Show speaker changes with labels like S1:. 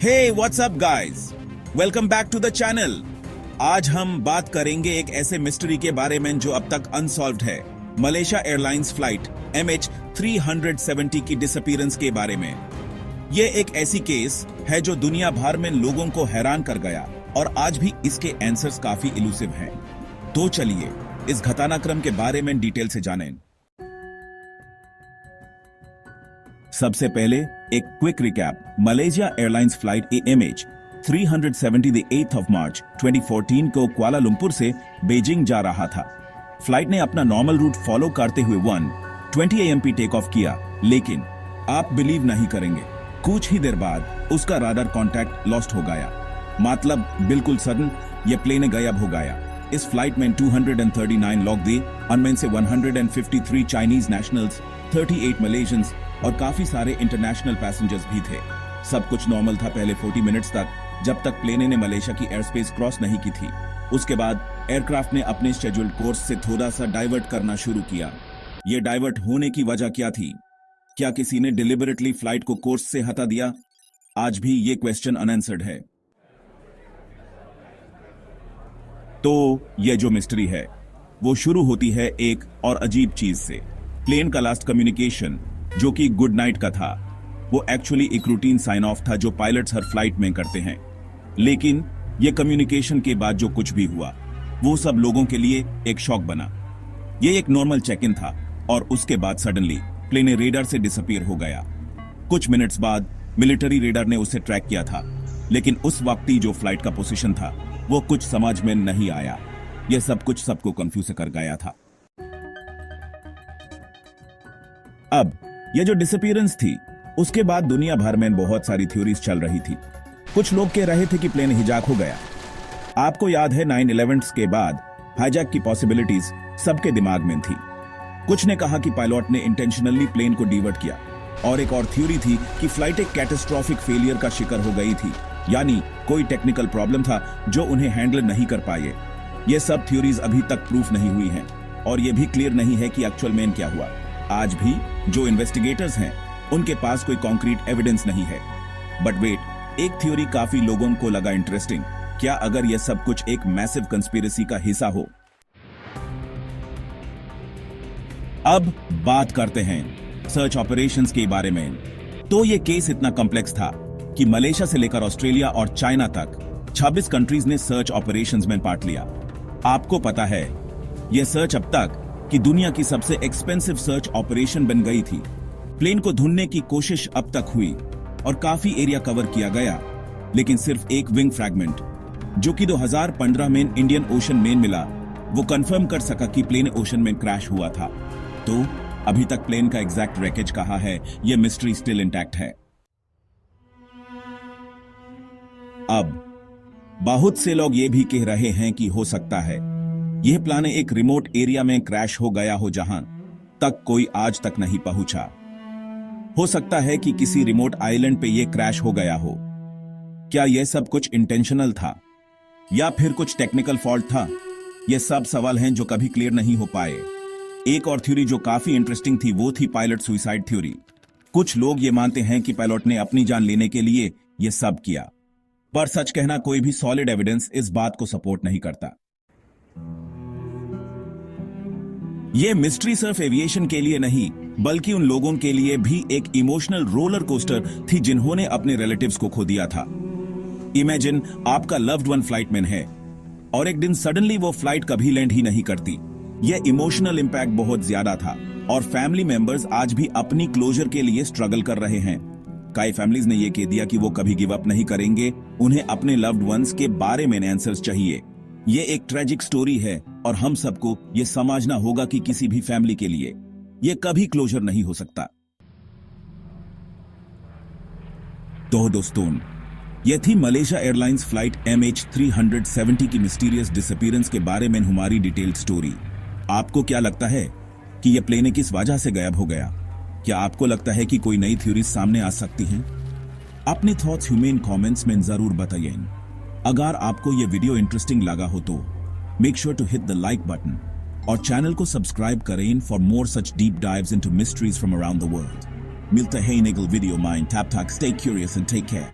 S1: Hey what's up guys, welcome back to the channel. आज हम बात करेंगे एक ऐसे मिस्ट्री के बारे में जो अब तक अनसॉल्व्ड है। मलेशिया एयरलाइंस फ्लाइट MH370 की डिसअपीयरेंस के बारे में। ये एक ऐसी केस है जो दुनिया भर में लोगों को हैरान कर गया और आज भी इसके आंसर्स काफी इलूसिव हैं। तो चलिए इस घटनाक्रम के बारे में डिटेल से जानें। सबसे पहले एक quick recap. Malaysia airlines flight MH370 8 मार्च 2014 को कुआलालंपुर से बीजिंग जा रहा था। फ्लाइट ने अपना नॉर्मल रूट फॉलो करते हुए 1:20 AM टेक ऑफ किया, लेकिन आप बिलीव नहीं करेंगे, कुछ ही देर बाद उसका राडार कांटेक्ट लॉस्ट हो गया। मतलब बिल्कुल सडन ये प्लेन गायब हो गया। इस फ्लाइट में 239 लोग थे, उनमें से 153 चाइनीज नेशनल्स, 38 मलेशियंस और काफी सारे इंटरनेशनल पैसेंजर्स भी थे। सब कुछ नॉर्मल था पहले 40 मिनट्स तक, जब तक प्लेन ने मलेशिया की एयर स्पेस क्रॉस नहीं की थी। उसके बाद एयरक्राफ्ट ने अपने शेड्यूल्ड कोर्स से थोड़ा सा डाइवर्ट करना शुरू किया। ये डाइवर्ट होने की वजह क्या थी? क्या किसी ने डिलिबरेटली फ्लाइट को कोर्स से हटा दिया? आज भी ये क्वेश्चन अनआंसर्ड है। तो ये जो मिस्ट्री है वो शुरू होती है एक और अजीब चीज से। प्लेन का लास्ट कम्युनिकेशन जो कि गुड नाइट का था, वो एक्चुअली एक रूटीन साइन ऑफ था जो पायलट्स हर फ्लाइट में करते हैं। लेकिन ये कम्युनिकेशन के बाद जो कुछ भी हुआ वो सब लोगों के लिए एक शॉक बना। ये एक नॉर्मल चेक इन था और उसके बाद सडनली प्लेन रेडार से डिसअपीयर हो गया। कुछ मिनट्स बाद मिलिट्री रेडार ने उसे ट्रैक किया था, लेकिन उस वक्त ही जो फ्लाइट का पोजीशन था वो कुछ समझ में नहीं आया। यह सब कुछ सबको कंफ्यूज कर गया था। अब ये जो डिसअपीयरेंस थी उसके बाद दुनिया भर में बहुत सारी थ्योरीज चल रही थी। कुछ लोग कह रहे थे कि प्लेन हिजैक हो गया। आपको याद है 9/11 के बाद हाईजैक की पॉसिबिलिटीज सबके दिमाग में थी। कुछ ने कहा कि पायलट ने इंटेंशनली प्लेन को डिवर्ट किया, और एक और थ्योरी थी कि फ्लाइट एक कैटास्ट्रोफिक फेलियर का शिकार हो गई थी, यानी कोई टेक्निकल प्रॉब्लम था जो उन्हें हैंडल नहीं कर पाए। ये सब थ्योरीज अभी तक प्रूफ नहीं हुई हैं और ये भी क्लियर नहीं है कि एक्चुअल में क्या हुआ। आज भी जो इन्वेस्टिगेटर्स हैं उनके पास कोई कॉन्क्रीट एविडेंस नहीं है। बट वेट, एक थ्योरी काफी लोगों को लगा इंटरेस्टिंग। क्या अगर यह सब कुछ एक मैसिव कंस्पिरेसी का हिस्सा हो? अब बात करते हैं सर्च ऑपरेशंस के बारे में। तो यह केस इतना कॉम्प्लेक्स था कि मलेशिया से लेकर ऑस्ट्रेलिया और चाइना तक 26 कंट्रीज ने सर्च ऑपरेशंस में पार्ट लिया। आपको पता है यह सर्च अब तक की दुनिया की सबसे एक्सपेंसिव सर्च ऑपरेशन बन गई थी। प्लेन को ढूंढने की कोशिश अब तक हुई और काफी एरिया कवर किया गया, लेकिन सिर्फ एक विंग फ्रैगमेंट जो कि 2015 में इंडियन ओशन में मिला, वो कंफर्म कर सका कि प्लेन ओशन में क्रैश हुआ था। तो अभी तक प्लेन का एग्जैक्ट रैकेज कहां है, यह मिस्ट्री स्टिल इंटैक्ट है। अब बहुत से लोग ये भी कह रहे हैं कि हो सकता है यह प्लेन एक रिमोट एरिया में क्रैश हो गया हो जहां तक कोई आज तक नहीं पहुंचा। हो सकता है कि किसी रिमोट आइलैंड पे यह क्रैश हो गया हो। क्या यह सब कुछ इंटेंशनल था या फिर कुछ टेक्निकल फॉल्ट था? यह सब सवाल हैं जो कभी क्लियर नहीं हो पाए। एक और थ्योरी जो काफी इंटरेस्टिंग थी वो थी पायलट सुसाइड थ्योरी। कुछ लोग ये मानते हैं कि पायलट ने अपनी जान लेने के लिए यह सब किया, पर सच कहना कोई भी सॉलिड एविडेंस इस बात को सपोर्ट नहीं करता। यह मिस्ट्री सिर्फ एविएशन के लिए नहीं बल्कि उन लोगों के लिए भी एक इमोशनल रोलर कोस्टर थी जिन्होंने अपने रिलेटिव्स को खो दिया था। इमेजिन आपका लव्ड वन फ्लाइट में है और एक दिन सडनली वो फ्लाइट कभी लैंड ही नहीं करती। यह इमोशनल इंपैक्ट बहुत ज्यादा था और फैमिली मेंबर्स आज भी अपनी क्लोजर के लिए स्ट्रगल कर रहे हैं। कई फैमिलीज ने यह कह दिया कि वो कभी गिव अप नहीं करेंगे, उन्हें अपने लव्ड वंस के बारे में आंसर्स चाहिए। ये एक ट्रेजिक स्टोरी है और हम सबको ये समझना होगा कि किसी भी फैमिली के लिए ये कभी क्लोजर नहीं हो सकता। तो दोस्तों, यह थी मलेशिया एयरलाइंस फ्लाइट MH370 की मिस्टीरियस डिसअपीयरेंस के बारे में हमारी डिटेल्ड स्टोरी। आपको क्या लगता है कि यह प्लेन किस वजह से गायब हो गया? क्या आपको लगता है कि कोई नई थ्योरी सामने आ सकती हैं? अपने थॉट्स ह्यूमन कमेंट्स में जरूर बताइए। अगर आपको यह वीडियो इंटरेस्टिंग लगा हो तो make sure to hit the like button और चैनल को सब्सक्राइब करें for more such deep dives into mysteries from around the world. मिलते हैं इन अगले वीडियो में। तब तक stay curious and take care.